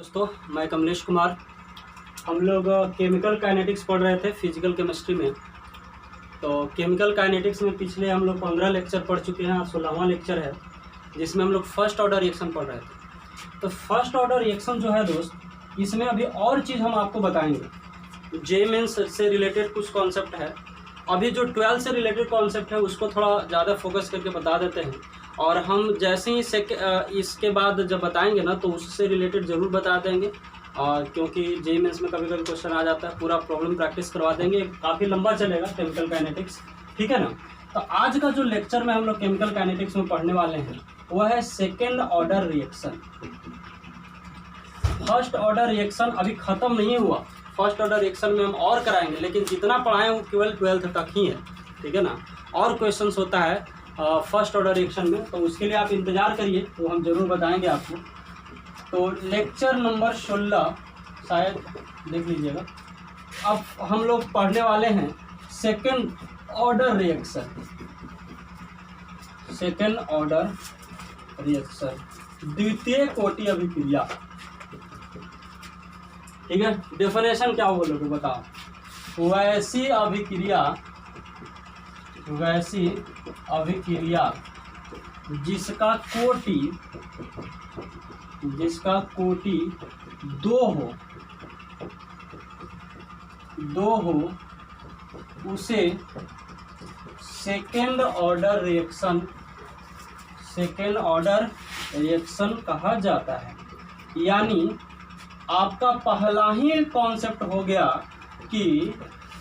दोस्तों, मैं कमलेश कुमार। हम लोग केमिकल काइनेटिक्स पढ़ रहे थे फिजिकल केमिस्ट्री में। तो केमिकल काइनेटिक्स में पिछले हम लोग 15 लेक्चर पढ़ चुके हैं। 16वां लेक्चर है जिसमें हम लोग फर्स्ट ऑर्डर रिएक्शन पढ़ रहे थे। तो फर्स्ट ऑर्डर रिएक्शन जो है दोस्त, इसमें अभी और चीज़ हम आपको बताएंगे। जे मेंस से रिलेटेड कुछ कॉन्सेप्ट है। अभी जो 12 से रिलेटेड कॉन्सेप्ट है उसको थोड़ा ज़्यादा फोकस करके बता देते हैं, और हम जैसे ही इसके बाद जब बताएंगे ना तो उससे रिलेटेड ज़रूर बता देंगे। और क्योंकि जे मेंस में कभी कभी क्वेश्चन आ जाता है, पूरा प्रॉब्लम प्रैक्टिस करवा देंगे। काफ़ी लंबा चलेगा केमिकल काइनेटिक्स, ठीक है ना। तो आज का जो लेक्चर में हम लोग केमिकल काइनेटिक्स में पढ़ने वाले हैं वह है second order reaction. First order reaction अभी ख़त्म नहीं हुआ। फर्स्ट ऑर्डर रिएक्शन में हम और कराएंगे, लेकिन जितना पढ़ाएं वो केवल 12th तक ही है, ठीक है ना। और क्वेश्चंस होता है फर्स्ट ऑर्डर रिएक्शन में, तो उसके लिए आप इंतज़ार करिए, तो हम ज़रूर बताएंगे आपको। तो लेक्चर नंबर 16 शायद देख लीजिएगा। अब हम लोग पढ़ने वाले हैं second order reaction. Second order reaction, द्वितीय कोटि अभिक्रिया, ठीक है। डेफिनेशन क्या बोलोगे बताओ। वैसी अभिक्रिया जिसका कोटि दो हो उसे सेकेंड ऑर्डर रिएक्शन कहा जाता है। यानी आपका पहला ही कॉन्सेप्ट हो गया कि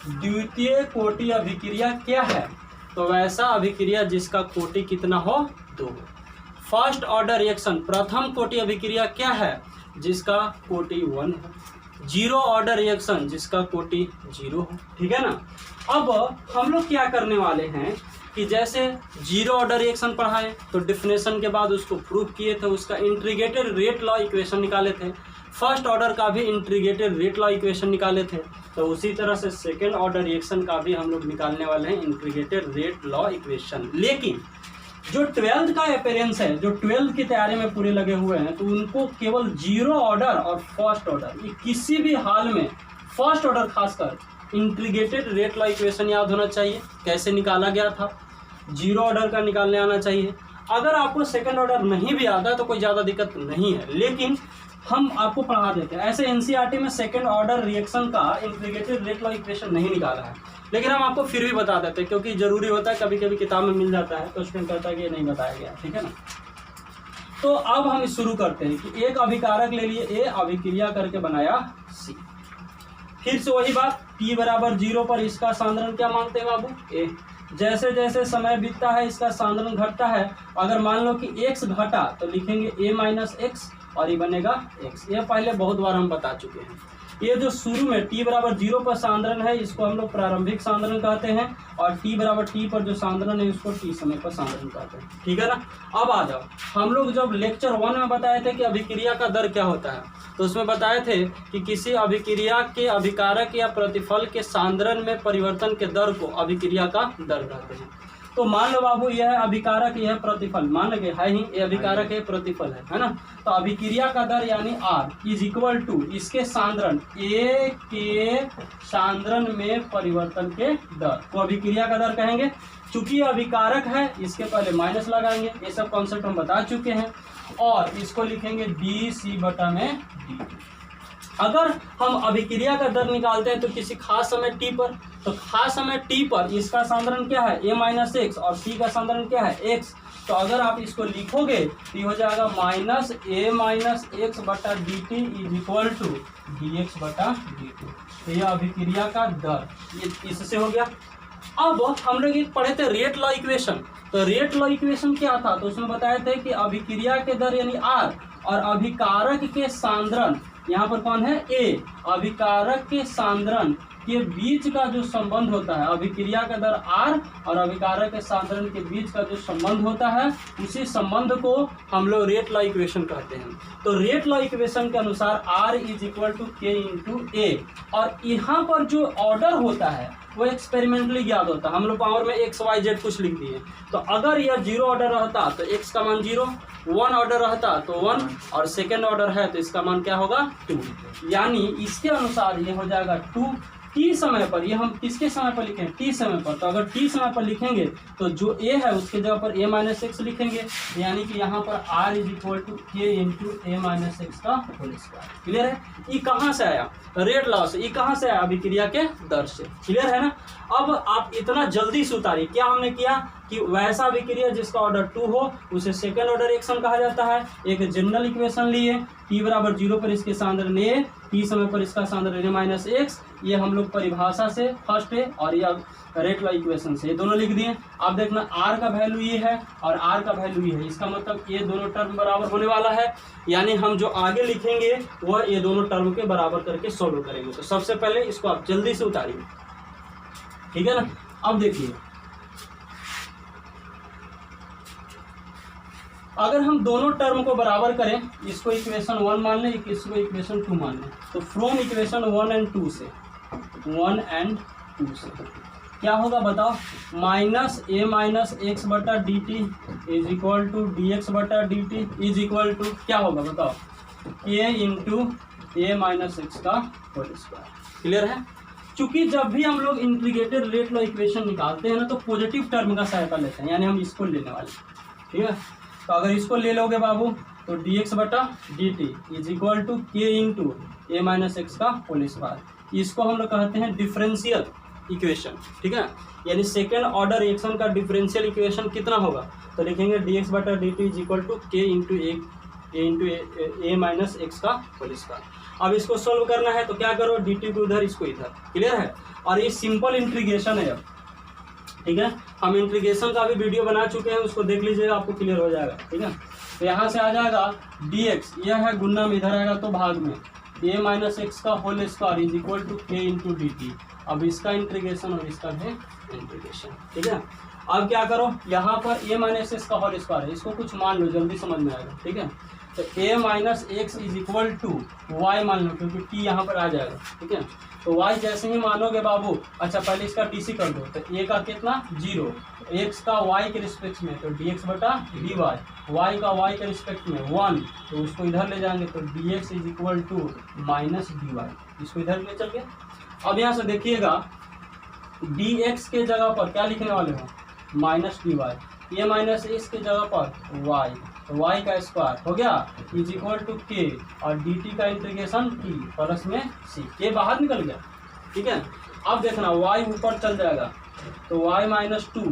द्वितीय कोटि अभिक्रिया क्या है। तो वैसा अभिक्रिया जिसका कोटि कितना हो, 2 हो। फर्स्ट ऑर्डर रिएक्शन प्रथम कोटि अभिक्रिया क्या है, जिसका कोटि 1 हो। जीरो ऑर्डर रिएक्शन जिसका कोटि 0 हो, ठीक है ना। अब हम लोग क्या करने वाले हैं कि जैसे जीरो ऑर्डर रिएक्शन पढ़ाए तो डेफिनेशन के बाद उसको प्रूव किए थे, उसका इंटीग्रेटेड रेट लॉ इक्वेशन निकाले थे। फर्स्ट ऑर्डर का भी इंटीग्रेटेड रेट लॉ इक्वेशन निकाले थे। तो उसी तरह से सेकेंड ऑर्डर रिएक्शन का भी हम लोग निकालने वाले हैं इंटीग्रेटेड रेट लॉ इक्वेशन। लेकिन जो 12th का अपेरेंस है, जो 12th की तैयारी में पूरे लगे हुए हैं, तो उनको केवल जीरो ऑर्डर और फर्स्ट ऑर्डर, ये किसी भी हाल में फर्स्ट ऑर्डर खासकर इंटीग्रेटेड रेट लॉ इक्वेशन याद होना चाहिए। कैसे निकाला गया था, जीरो ऑर्डर का निकालने आना चाहिए। अगर आपको सेकेंड ऑर्डर नहीं भी आता तो कोई ज़्यादा दिक्कत नहीं है, लेकिन हम आपको पढ़ा देते हैं। ऐसे एनसीईआरटी में सेकेंड ऑर्डर रिएक्शन का इंटीग्रेटेड रेट लॉ इक्वेशन नहीं निकाला है, लेकिन हम आपको फिर भी बता देते हैं, क्योंकि ज़रूरी होता है। कभी कभी किताब में मिल जाता है तो स्टूडेंट कहता है कि ये नहीं बताया गया, ठीक है ना। तो अब हम शुरू करते हैं कि एक अभिकारक ले लिए ए, अभिक्रिया करके बनाया सी। फिर से वही बात, t बराबर 0 पर इसका सांद्रण क्या मानते हैं बाबू, ए। जैसे जैसे समय बीतता है इसका सांद्रण घटता है। अगर मान लो कि x घटा तो लिखेंगे a माइनस एक्स और ये बनेगा x। ये पहले बहुत बार हम बता चुके हैं। ये जो शुरू में t बराबर 0 पर सांद्रण है इसको हम लोग प्रारंभिक सांद्रण कहते हैं, और t बराबर t पर जो सांद्रण है उसको t समय पर सांद्रण कहते हैं, ठीक है ना। अब आ जाओ, हम लोग जब लेक्चर 1 में बताए थे कि अभिक्रिया का दर क्या होता है, तो उसमें बताए थे कि किसी अभिक्रिया के अभिकारक या प्रतिफल के सांद्रण में परिवर्तन के दर को अभिक्रिया का दर कहते हैं। तो मान लो बाबू यह है अभिकारक, यह है प्रतिफल, मान लगे है ही, ये अभिकारक है प्रतिफल है ना। तो अभिक्रिया का दर यानी R इज इक्वल टू इसके सांद्रण A के सांद्रण में परिवर्तन के दर को अभिक्रिया का दर कहेंगे। चूंकि अभिकारक है इसके पहले माइनस लगाएंगे, ये सब कॉन्सेप्ट हम बता चुके हैं, और इसको लिखेंगे dc बटा में dt। अगर हम अभिक्रिया का दर निकालते हैं तो किसी खास समय t पर, तो खास समय t पर इसका सांद्रण क्या है a माइनस एक्स और c का सांद्रण क्या है x। तो अगर आप इसको लिखोगे तो ये हो जाएगा माइनस a माइनस एक्स बटा d t is equal to d x बटा डी टी। तो यह अभिक्रिया का दर, ये इससे हो गया। अब हम लोग एक पढ़े थे रेट लॉ इक्वेशन। तो रेट लॉ इक्वेशन क्या था, तो उसमें बताए थे कि अभिक्रिया के दर यानी R और अभिकारक के सांद्रण, यहाँ पर कौन है A, अभिकारक के सांद्रण के बीच का जो संबंध होता है, अभिक्रिया का दर R और अभिकारक के सांद्रण के बीच का जो संबंध होता है, उसी संबंध को हम लोग रेट लॉ इक्वेशन कहते हैं। तो रेट लॉ इक्वेशन के अनुसार R is equal to K into A, और यहाँ पर जो ऑर्डर होता है वो एक्सपेरिमेंटली ज्ञात होता है। हम लोग पावर में x y z कुछ लिख दिए, तो अगर यह 0 ऑर्डर रहता तो x का मान 0, 1 ऑर्डर रहता तो 1, और सेकेंड ऑर्डर है तो इसका मान क्या होगा 2। यानी इसके अनुसार ये हो जाएगा 2 t समय पर। ये हम किसके समय पर लिखें, t समय पर। तो अगर t समय पर लिखेंगे तो जो a है उसके जगह पर a माइनस एक्स लिखेंगे, यानी कि यहाँ पर r is equal to k into a minus x का होल स्क्वायर। क्लियर है? ये कहाँ से आया, रेट लॉ से। ये कहाँ से आया, अभिक्रिया के दर से। क्लियर है ना? अब आप इतना जल्दी से उतारिए। क्या हमने किया कि वैसा अभिक्रिया जिसका ऑर्डर 2 हो उसे सेकेंड ऑर्डर रिएक्शन कहा जाता है। एक जनरल इक्वेशन लिए, t बराबर 0 पर इसके सांद्रण a, t समय पर इसका सांद्रण a माइनस एक्स। ये हम लोग परिभाषा से फर्स्ट है, और ये रेट लॉ इक्वेशन से ये दोनों लिख दिए। आप देखना r का वैल्यू ये है और r का वैल्यू ये है, इसका मतलब ये दोनों टर्म बराबर होने वाला है। यानी हम जो आगे लिखेंगे वह ये दोनों टर्म के बराबर करके सोल्व करेंगे। तो सबसे पहले इसको आप जल्दी से उतारिए, ठीक है ना? अब देखिए, अगर हम दोनों टर्म को बराबर करें, इसको इक्वेशन 1 मान लें, इसको इक्वेशन 2 मान लें, तो फ्रॉम इक्वेशन 1 एंड 2 से क्या होगा बताओ, माइनस ए माइनस एक्स बटा d t is equal to d x बटा d t is equal to क्या होगा बताओ, a into a minus x का होल स्क्वायर। क्लियर है? चूंकि जब भी हम लोग इंटीग्रेटेड रेट लॉ इक्वेशन निकालते हैं ना, तो पॉजिटिव टर्म का सहायता लेते हैं, यानी हम इसको लेने वाले। ठीक है? तो अगर इसको ले लोगे बाबू तो डी एक्स बटा d t is equal to k into a minus x का होल स्क्वायर। इसको हम लोग कहते हैं डिफरेंशियल इक्वेशन। ठीक है? यानी सेकेंड ऑर्डर रिएक्शन का डिफरेंशियल इक्वेशन कितना होगा, तो लिखेंगे डी एक्स बटा d t is equal to k into a minus x का होल स्क्वायर। अब इसको सोल्व करना है तो क्या करो, डी टी को उधर, इसको इधर। क्लियर है? और ये सिंपल इंटीग्रेशन है। अब ठीक है, हम इंटीग्रेशन का भी वीडियो बना चुके हैं, उसको देख लीजिएगा, आपको क्लियर हो जाएगा। ठीक है? तो यहाँ से आ जाएगा डी एक्स, यह है गुना में, इधर आएगा तो भाग में, ए माइनस एक्स का whole square is equal to k into d t. अब इसका इंटीग्रेशन और इसका भी इंटीग्रेशन। ठीक है? अब क्या करो, यहाँ पर ए माइनस एक्स का होल स्क्वायर है, इसको कुछ मान लो, जल्दी समझ में आएगा। ठीक है? तो a minus x is equal to y मान लो, क्योंकि टी यहाँ पर आ जाएगा। ठीक है? तो y जैसे ही मानोगे बाबू, अच्छा पहले इसका टीसी कर दो, तो a का कितना 0, x का y के रिस्पेक्ट में तो dx बटा dy, y का y के रिस्पेक्ट में 1, तो उसको इधर ले जाएंगे तो dx is equal to minus dy, इसको इधर ले चल गया। अब यहाँ से देखिएगा, dx के जगह पर क्या लिखने वाले हो, minus dy, a minus x के जगह पर y, तो y का स्क्वायर हो गया इज इक्वल टू के, और dt का इंटीग्रेशन t प्लस में c, के बाहर निकल गया। ठीक है? अब देखना y ऊपर चल जाएगा, तो y minus 2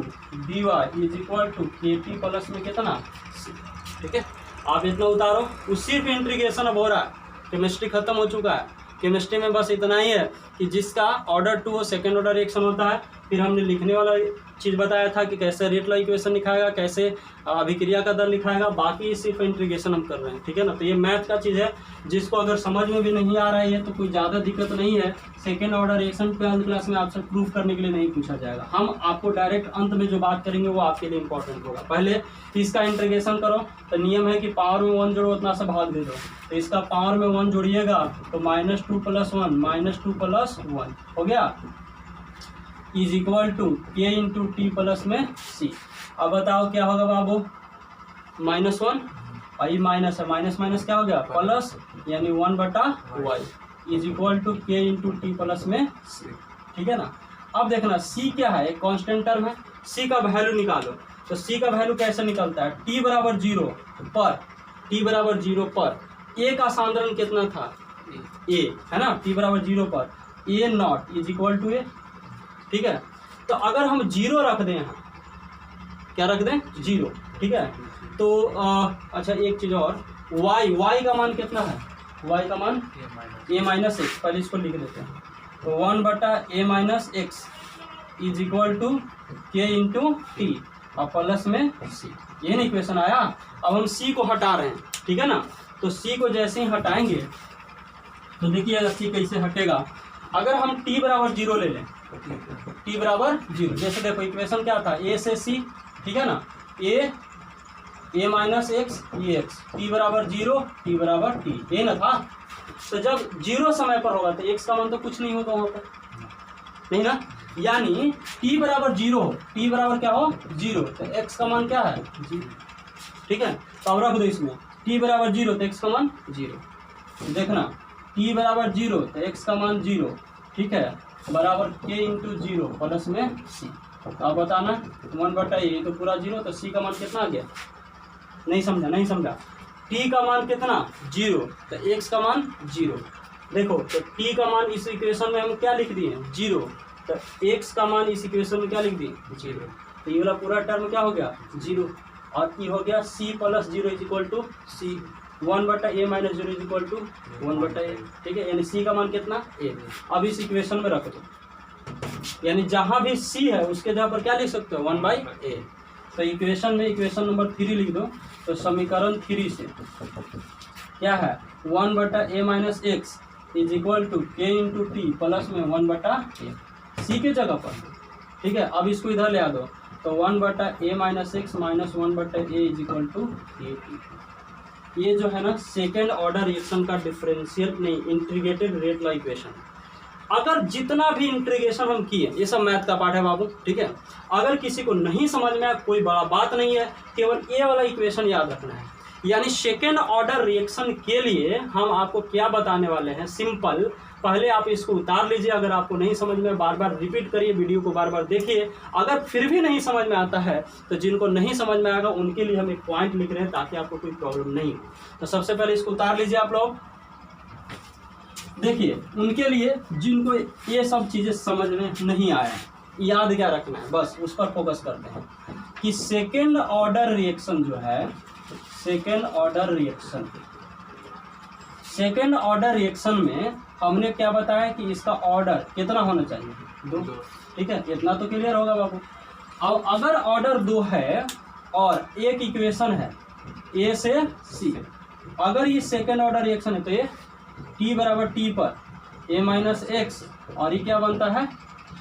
dy is equal to k t plus में कितना c। ठीक है? आप इतना उतारो, उस सिर्फ इंटीग्रेशन अब हो रहा है, केमिस्ट्री खत्म हो चुका है। केमिस्ट्री में बस इतना ही है कि जिसका ऑर्डर 2 हो सेकेंड ऑर्डर रिएक्शन होता है। फिर हमने लिखने वाला चीज़ बताया था कि कैसे रेट लॉ इक्वेशन लिखाएगा, कैसे अभिक्रिया का दर लिखाएगा, बाकी सिर्फ इंटीग्रेशन हम कर रहे हैं। ठीक है ना? तो ये मैथ का चीज़ है, जिसको अगर समझ में भी नहीं आ रहा है तो कोई ज़्यादा दिक्कत नहीं है। Second order reaction 12th class में आपसे प्रूव करने के लिए नहीं पूछा जाएगा, हम आपको डायरेक्ट अंत में जो बात करेंगे वो आपके लिए इंपॉर्टेंट होगा। पहले इसका इंटीग्रेशन करो, तो नियम है कि पावर में 1 जोड़ो, उतना सा भाग दे दो, तो इसका पावर में 1 जोड़िएगा तो -2 + 1 -2 + 1 हो गया is equal to k into t plus में सी। अब बताओ क्या होगा बाबू, -1 और ये माइनस है, माइनस माइनस क्या हो गया प्लस, यानी 1 बटा Y is equal to k into t plus में सी। ठीक है ना? अब देखना सी क्या है, एक कांस्टेंट टर्म है, सी का वैल्यू निकालो। तो सी का वैल्यू कैसे निकलता है, टी बराबर 0 पर ए का सांद्रण कितना था, ए है ना, टी बराबर 0 पर ए नॉट इज इक्वल टू ए। ठीक है? तो अगर हम 0 रख दें, यहाँ क्या रख दें 0। ठीक है? तो अच्छा एक चीज़ और, y का मान कितना है, y का मान a माइनस एक्स, पहले इसको लिख देते हैं, तो 1 बटा a minus x is equal to k into t और प्लस में c। ये ना इक्वेशन आया। अब हम c को हटा रहे हैं। ठीक है ना? तो c को जैसे ही हटाएंगे तो देखिए अगर सी कैसे हटेगा, अगर हम t बराबर 0 ले लें, t बराबर 0, जैसे देखो इक्वेशन क्या था, a से c, ठीक है ना, a माइनस एक्स ये एक्स, t बराबर 0 t बराबर t, ये ना था। तो जब 0 समय पर होगा तो x का मान तो कुछ नहीं होगा वहाँ पर, नहीं ना, यानी t बराबर 0 हो, t बराबर क्या हो 0, तो x का मान क्या है 0, ठीक है। तो अब रख दो इसमें t बराबर 0 तो x का मान 0, देखना t बराबर 0 तो x का मान 0, ठीक है, बराबर k इंटू 0 प्लस में c। अब बताना 1/a तो पूरा 0, तो c का मान कितना आ गया, नहीं समझा, t का मान कितना 0, तो x का मान 0। देखो तो t का मान इस इक्वेशन में हम क्या लिख दिए 0, तो x का मान इस इक्वेशन में क्या लिख दिए 0, तो ये वाला पूरा टर्म क्या हो गया 0, और ये हो गया c plus 0 is equal to c, 1/a minus 0 is equal to 1/a, ठीक है, यानी c का मान कितना a। अब इस इक्वेशन में रख दो, यानी जहां भी c है उसके जगह पर क्या लिख सकते हो 1/a। तो इक्वेशन में इक्वेशन नंबर 3 लिख दो, तो समीकरण 3 से क्या है 1/a minus x is equal to k into t plus में 1/a, सी के जगह पर, ठीक है। अब इसको इधर ले आ दो, तो 1/a minus x minus 1/a is equal to a t. ये जो है ना सेकेंड ऑर्डर रिएक्शन का डिफरेंशियल नहीं, इंटीग्रेटेड रेट ला इक्वेशन। अगर जितना भी इंटीग्रेशन हम किए, ये सब मैथ का पार्ट है बाबू, ठीक है। अगर किसी को नहीं समझ में आया कोई बड़ा बात नहीं है, केवल ये वाला इक्वेशन याद रखना है। यानी सेकेंड ऑर्डर रिएक्शन के लिए हम आपको क्या बताने वाले हैं, सिंपल, पहले आप इसको उतार लीजिए। अगर आपको नहीं समझ में, बार बार रिपीट करिए, वीडियो को बार बार देखिए। अगर फिर भी नहीं समझ में आता है तो जिनको नहीं समझ में आएगा उनके लिए हम एक पॉइंट लिख रहे हैं ताकि आपको कोई प्रॉब्लम नहीं हो। तो सबसे पहले इसको उतार लीजिए आप लोग, देखिए उनके लिए जिनको ये सब चीज़ें समझ में नहीं आया, याद क्या रखना है, बस उस पर फोकस करते हैं कि सेकेंड ऑर्डर रिएक्शन जो है, सेकेंड ऑर्डर रिएक्शन में हमने क्या बताया कि इसका ऑर्डर कितना होना चाहिए 2, ठीक है, इतना तो क्लियर होगा बाबू। अब अगर ऑर्डर 2 है और एक इक्वेशन है ए से सी, अगर ये सेकेंड ऑर्डर रिएक्शन है तो ये t बराबर t पर a माइनस एक्स, और ये क्या बनता है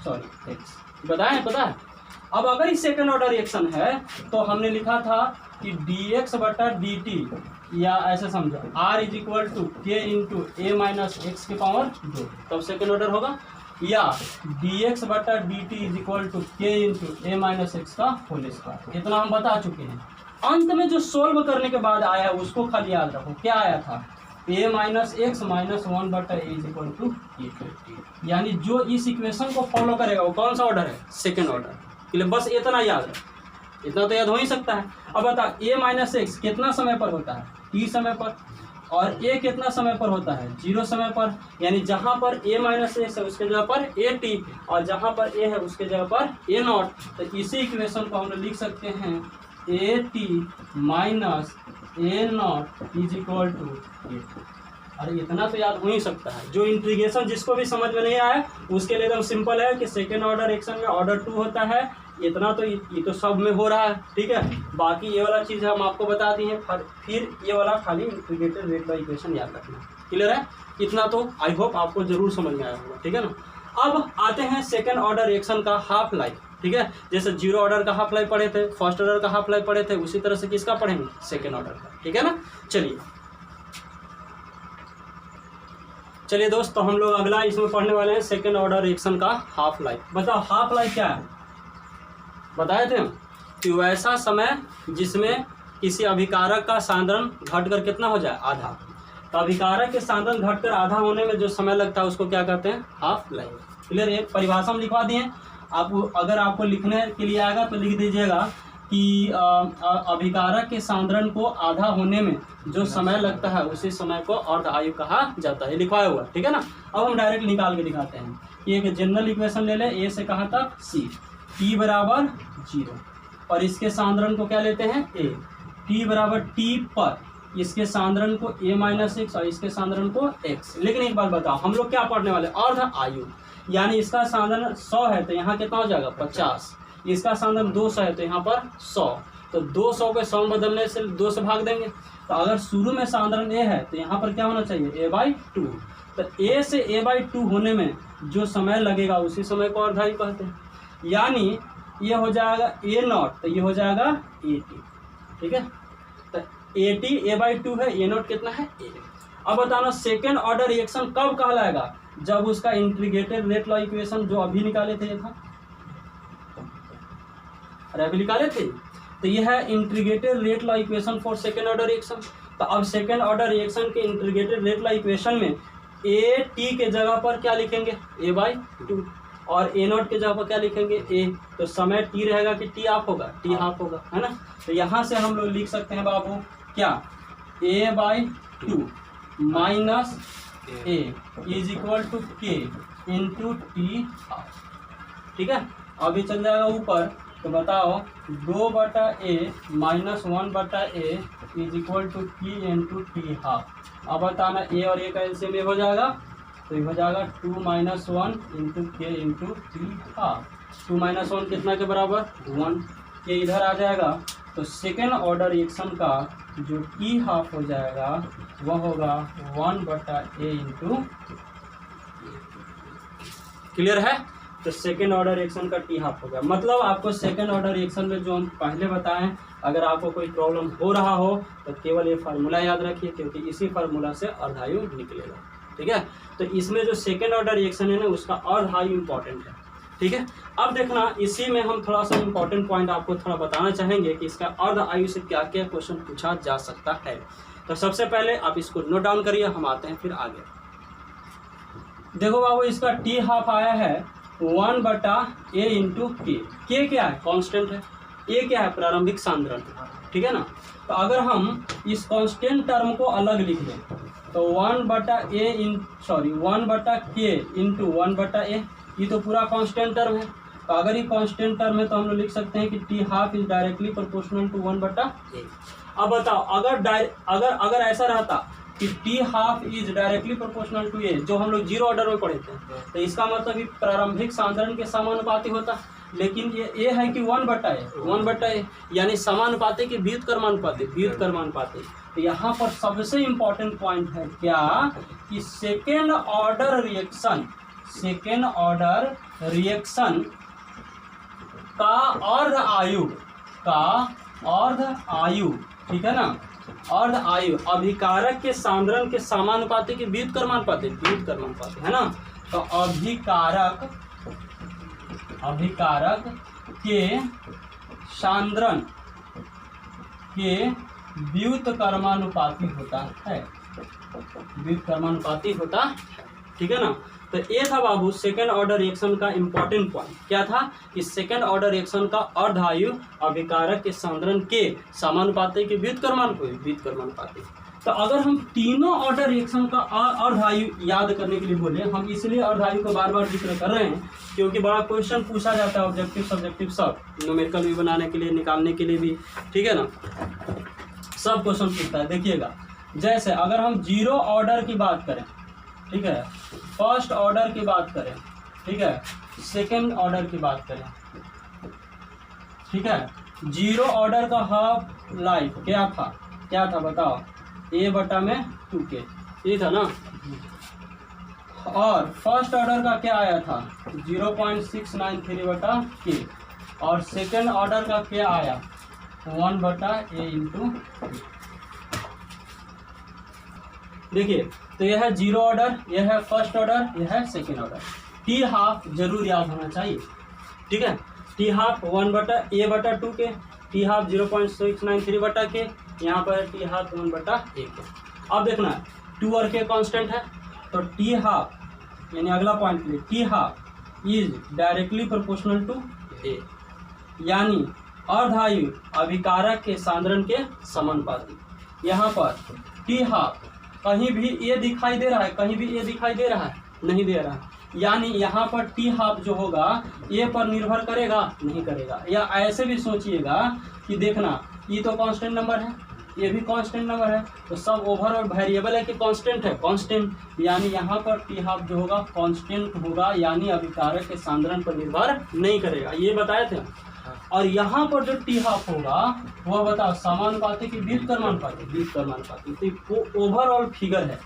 सॉरी x, पता है। अब अगर ये सेकेंड ऑर्डर रिएक्शन है तो हमने लिखा था कि dx बटा dt, या ऐसे समझो r is equal to k into a minus x के पावर 2, तब सेकेंड ऑर्डर होगा, या dx बटा dt is equal to k into a minus x का होल स्क्वायर। इतना हम बता चुके हैं। अंत में जो सोल्व करने के बाद आया उसको खाली याद रखो, क्या आया था a minus x minus 1/a is equal to a, यानी जो इस इक्वेशन को फॉलो करेगा वो कौन सा ऑर्डर है सेकेंड ऑर्डर के लिए। बस इतना याद है, इतना तो याद हो ही सकता है। अब बता a माइनस एक्स कितना समय पर होता है t समय पर, और a कितना समय पर होता है 0 समय पर, यानी जहाँ पर a माइनस एक्स है उसके जगह पर a t, और जहाँ पर a है उसके जगह पर a नॉट। तो इसी इक्वेशन को हम लोग लिख सकते हैं a t minus a nought is equal to a। अरे इतना तो याद हो ही सकता है। जो इंटीग्रेशन जिसको भी समझ में नहीं आया उसके लिए एकदम सिंपल है कि सेकेंड ऑर्डर रिएक्शन में ऑर्डर 2 होता है, इतना तो ये तो सब में हो रहा है, ठीक है। बाकी ये वाला चीज़ हम आपको बता दी है, फिर ये वाला खाली इंटीग्रेटेड रेट बाई इक्वेशन याद रखना, क्लियर है। इतना तो आई होप आपको जरूर समझ में आया होगा, ठीक है ना। अब आते हैं सेकेंड ऑर्डर रिएक्शन का हाफ लाइफ, ठीक है। जैसे 0 ऑर्डर का हाफ लाइफ पढ़े थे, फर्स्ट ऑर्डर का हाफ लाइफ पढ़े थे, उसी तरह से किसका पढ़ेंगे सेकेंड ऑर्डर का, ठीक है ना। चलिए दोस्त, तो हम लोग अगला इसमें पढ़ने वाले हैं सेकेंड ऑर्डर रिएक्शन का हाफ लाइफ। बताओ हाफ लाइफ क्या है, बताए थे हम कि वैसा समय जिसमें किसी अभिकारक का सांद्रण घटकर कितना हो जाए आधा। तो अभिकारक के सांद्रण घटकर आधा होने में जो समय लगता है उसको क्या कहते हैं हाफ लाइफ। क्लियर, एक परिभाषा हम लिखवा दिए। आप अगर आपको लिखने के लिए आएगा तो लिख दीजिएगा कि अभिकारक के सांद्रण को आधा होने में जो समय लगता है उसी समय को अर्ध आयु कहा जाता है, लिखवाया हुआ, ठीक है ना। अब हम डायरेक्ट निकाल के दिखाते हैं कि एक जनरल इक्वेशन ले ले, ए से कहा तक सी, t बराबर 0, और इसके सांद्रण को क्या लेते हैं a, t बराबर t पर इसके सांद्रण को a माइनस एक्स और इसके सांद्रण को x। लेकिन एक बात बताओ, हम लोग क्या पढ़ने वाले अर्ध आयु, यानी इसका सांद्रण 100 है तो यहाँ कितना हो जाएगा 50, इसका सांद्रण 200 है तो यहाँ पर 100, तो 200 के 100 बदलने से 2 से भाग देंगे। तो अगर शुरू में सांद्रण ए है तो यहाँ पर क्या होना चाहिए a/2। तो a से a/2 होने में जो समय लगेगा उसी समय को अर्धायु कहते हैं। यानी ये हो जाएगा a0, तो ये हो जाएगा AT। ठीक है, तो AT a/2 है, a0 कितना है a। अब बताना सेकेंड ऑर्डर रिएक्शन कब कहलाएगा, जब उसका इंटीग्रेटेड रेट लॉ इक्वेशन जो अभी निकाले थे, ये था, अरे अभी निकाले थे, तो ये है integrated rate law equation for second order reaction. तो अब सेकेंड ऑर्डर रिएक्शन के इंटीग्रेटेड रेट लॉ इक्वेशन में AT के जगह पर क्या लिखेंगे a/2 और a0 के जगह पर क्या लिखेंगे a। तो समय t रहेगा कि t हाफ होगा, t हाफ होगा, है ना। तो यहाँ से हम लोग लिख सकते हैं बाबू क्या, a/2 minus a is equal to k into t half. ठीक है, अभी चल जाएगा ऊपर, तो बताओ 2/a minus 1/a is equal to k into t half. अब बताना a और a का एलसीएम में हो जाएगा, तो ये हो जाएगा 2 - 1 इंटू के इंटू टी हाफ। 2 - 1 कितना के बराबर 1, ये इधर आ जाएगा। तो सेकेंड ऑर्डर रिएक्शन का जो टी हाफ हो जाएगा वह होगा 1/a इंटू। क्लियर है, तो सेकेंड ऑर्डर रिएक्शन का टी हाफ हो गया। मतलब आपको सेकेंड ऑर्डर रिएक्शन में जो हम पहले बताएं, अगर आपको कोई प्रॉब्लम हो रहा हो तो केवल ये फार्मूला याद रखिए, क्योंकि इसी फार्मूला से अर्धायु निकलेगा। ठीक है, तो इसमें जो सेकेंड ऑर्डर रिएक्शन है ना, उसका अर्धायु इंपॉर्टेंट है। ठीक है, अब देखना इसी में हम थोड़ा सा इंपॉर्टेंट पॉइंट आपको थोड़ा बताना चाहेंगे कि इसका अर्धायु से क्या क्या क्वेश्चन पूछा जा सकता है। तो सबसे पहले आप इसको नोट डाउन करिए, हम आते हैं फिर आगे। देखो बाबू, इसका टी हाफ आया है 1/a इंटू के क्या है, कांस्टेंट है, ए क्या है, प्रारंभिक सांद्रण। ठीक है ना, तो अगर हम इस कांस्टेंट टर्म को अलग लिख दें तो 1/a sorry 1/k into 1/a, ये तो पूरा कांस्टेंट टर्म है। तो अगर ये कांस्टेंट टर्म है तो हम लोग लिख सकते हैं कि t half is directly proportional to 1/a। अब बताओ, अगर ऐसा रहता कि t half is directly proportional to a, जो हम लोग जीरो ऑर्डर में पढ़े थे, तो इसका मतलब कि प्रारंभिक सांद्रण के समानुपाती होता। लेकिन ये है कि 1/a यानी समानुपाती की व्युत्क्रमानुपाती। तो यहाँ पर सबसे इम्पोर्टेंट पॉइंट है क्या, कि सेकेंड ऑर्डर रिएक्शन का अर्ध आयु, ठीक है ना, अर्ध आयु अभिकारक के सांद्रण के समानुपाती की व्युत्क्रमानुपाती, है ना। तो अभिकारक के सांद्रण के व्युत्क्रमानुपाती होता है, ठीक है ना। तो ये था बाबू सेकेंड ऑर्डर रिएक्शन का इंपॉर्टेंट पॉइंट। क्या था कि सेकेंड ऑर्डर रिएक्शन का अर्धायु अभिकारक के सांद्रण के समानुपाती के व्युत्क्रमानुपाती। तो अगर हम तीनों ऑर्डर रिएक्शन का अर्धायु याद करने के लिए बोले, हम इसलिए अर्धायु को बार बार जिक्र कर रहे हैं क्योंकि बड़ा क्वेश्चन पूछा जाता है, ऑब्जेक्टिव सब्जेक्टिव सब, न्यूमेरिकल भी बनाने के लिए, निकालने के लिए भी, ठीक है ना, सब क्वेश्चन पूछता है। देखिएगा, जैसे अगर हम जीरो ऑर्डर की बात करें, ठीक है, फर्स्ट ऑर्डर की बात करें, ठीक है, सेकेंड ऑर्डर की बात करें, ठीक है, जीरो ऑर्डर का हाफ लाइफ क्या था बताओ, a/2k, ये था ना। और फर्स्ट ऑर्डर का क्या आया था 0.693/k, और सेकेंड ऑर्डर का क्या आया 1/a इंटू। देखिए, तो यह है जीरो ऑर्डर, यह है फर्स्ट ऑर्डर, यह है सेकेंड ऑर्डर। टी हाफ जरूर याद होना चाहिए, ठीक है। T half 1/a/2k, T half 0.693/k, यहाँ पर टी हाफ 1/a। अब देखना 2 और k कांस्टेंट है, तो टी हाफ यानी अगला पॉइंट के लिए t half is directly proportional to a, यानी अर्धायु अभिकारक के सांद्रण के समानुपाती। यहाँ पर टी हाफ कहीं भी ए दिखाई दे रहा है, कहीं भी ए दिखाई दे रहा है, नहीं दे रहा है, यानी यहाँ पर टी हाफ जो होगा ए पर निर्भर करेगा, नहीं करेगा। या ऐसे भी सोचिएगा कि देखना, ये तो कांस्टेंट नंबर है, ये भी कांस्टेंट नंबर है, तो सब ओवरऑल वेरिएबल है कि कांस्टेंट है, कांस्टेंट, यानी यहाँ पर टी हाफ जो होगा कांस्टेंट होगा, यानी अभिकारक के सांद्रण पर निर्भर नहीं करेगा। ये बताए थे, और यहाँ पर जो टी हाफ होगा वह बताओ समानुपाती कि व्युत्क्रमानुपाती? व्युत्क्रमानुपाती। तो ओवरऑल फिगर है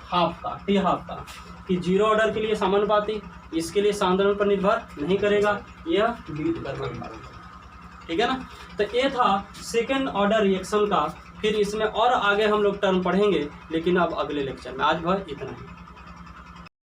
हाफ का, टी हाफ का, कि जीरो ऑर्डर के लिए समानुपाती, इसके लिए सांद्रण पर निर्भर नहीं करेगा, यह व्युत्क्रमानुपाती। ठीक है ना। तो ये था सेकेंड ऑर्डर रिएक्शन का। फिर इसमें और आगे हम लोग टर्म पढ़ेंगे, लेकिन अब अगले लेक्चर में। आज भर इतना ही।